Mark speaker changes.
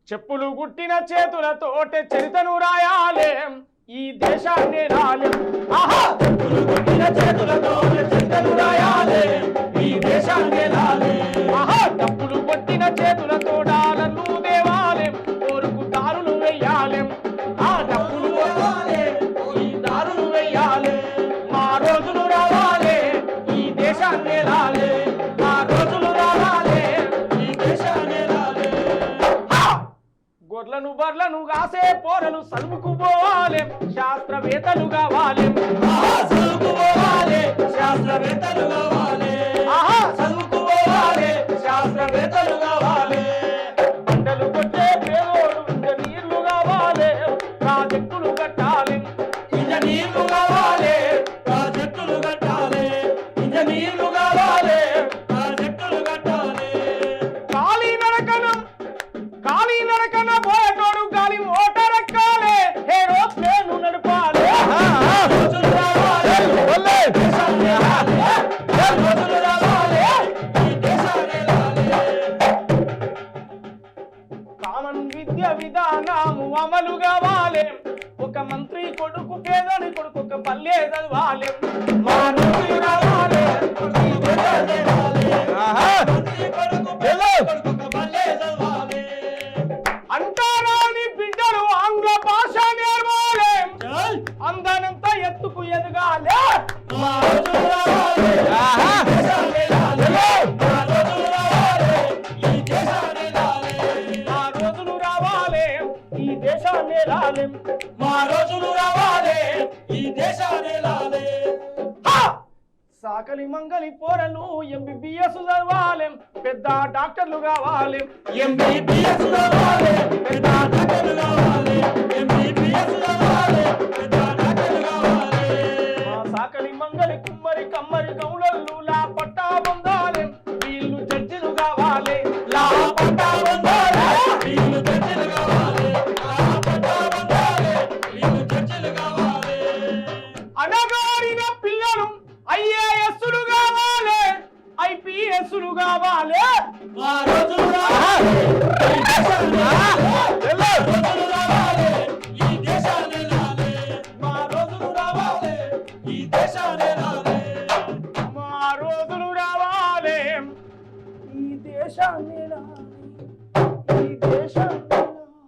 Speaker 1: చెప్పులు గుట్టిన చేతులతోటే చరితను రాయాలే ఈ దేశాన్ని రాలే. ఆహా చెప్పులు గుట్టిన చేతులతోటే చరితను రాయాలే ఈ దేశాన్ని రాలే. ఆహా డప్పులు కొట్టిన చేతులతో డాలర్లు దేవాలే కోరుకు దారులు వెయ్యాలే. ఆ డప్పులు కొట్టాలే ఈ దారులు వెయ్యాలే. మా రోజులు రావాలే ఈ దేశాన్ని రాలే. మా రోజులు రావాలే ఈ దేశాన్ని రాలే. గొర్లను బర్లను కాసే పోరలు చదువుకు పోవాలే శాస్త్రవేత్తలు కావాలి. చదువుకు పోవాలే శాస్త్రవేత్తలు కావాలి. ఆహా చదువుకు పోవాలే శాస్త్రవేత్తలు కావాలి. పంటలు కొట్టే పేదోడు ఇంజనీర్లు కావాలి. ప్రాజెక్టులు కట్టాలి ఇంజనీర్లు కావాలి. ప్రాజెక్టులు కట్టాలి ఇంజనీర్లు కావాలి. ప్రాజెక్టులు కట్టాలి. ఖాళీ నరకన పోయేటోడు గాలి మోటార్ ఎక్కాలి. ఏరోప్లేను నడపాలి. రోజులు రావాలి దేశాన్ని రాలే. రోజులు రావాలి ఈ దేశాన్ని రాలే. కామన్ విద్య విధానము అమలు కావాలి. ఒక మంత్రి కొడుకు పేదని కొడుకు ఒక పల్లె చదవాలి. మా రోజులు రావాలి ఈ దేశాన్ని రాలే. మంత్రి కొడుకు కొడుకు ఒక పల్లె చదవాలి. అంటారాని బిడ్డలు ఆంగ్ల భాష నేర్వాలి. అందనంత ఎత్తుకు ఎదగాలి. మా రోజులు రావాలి ఈ దేశాన్ని రాలే. మా రోజులు రావాలి ఈ దేశాన్ని రాలే. మా రోజులు రావాలి ఈ దేశాన్ని రాలే. మా రోజులు రావాలి ఈ దేశాన్ని రాలే. సాకలి మంగలి పోరలు ఎంబీబీఎస్ చదవాలి. పెద్ద డాక్టర్లు కావాలి. ఎంబీబీఎస్ చదవాలి పెద్ద డాక్టర్లు కావాలి. ఎంబీబీఎస్ చదవాలి పెద్ద డాక్టర్లు కావాలి. సాకలి మంగలి కుమ్మరి కమ్మరి గౌలలు లా పట్టా పొందాలి. వీళ్ళు జడ్జిలు కావాలి. లా పట్టా పొందాలి వీళ్ళు జడ్జిలు కావాలి. లా పట్టా పొందాలి వీళ్ళు జడ్జిలు కావాలి. అనగారిన పిల్లలు ఐఏఎస్లు కావాలి. ఐపీఎస్లు కావాలి. మా రోజులు రావాలి ఈ దేశాన్ని రాలే. రోజులు రావాలి ఈ దేశాన్ని రాలే. మా రోజులు రావాలి ఈ దేశాన్ని రాలే. మా రోజులు రావాలి ఈ దేశాన్ని రాలే.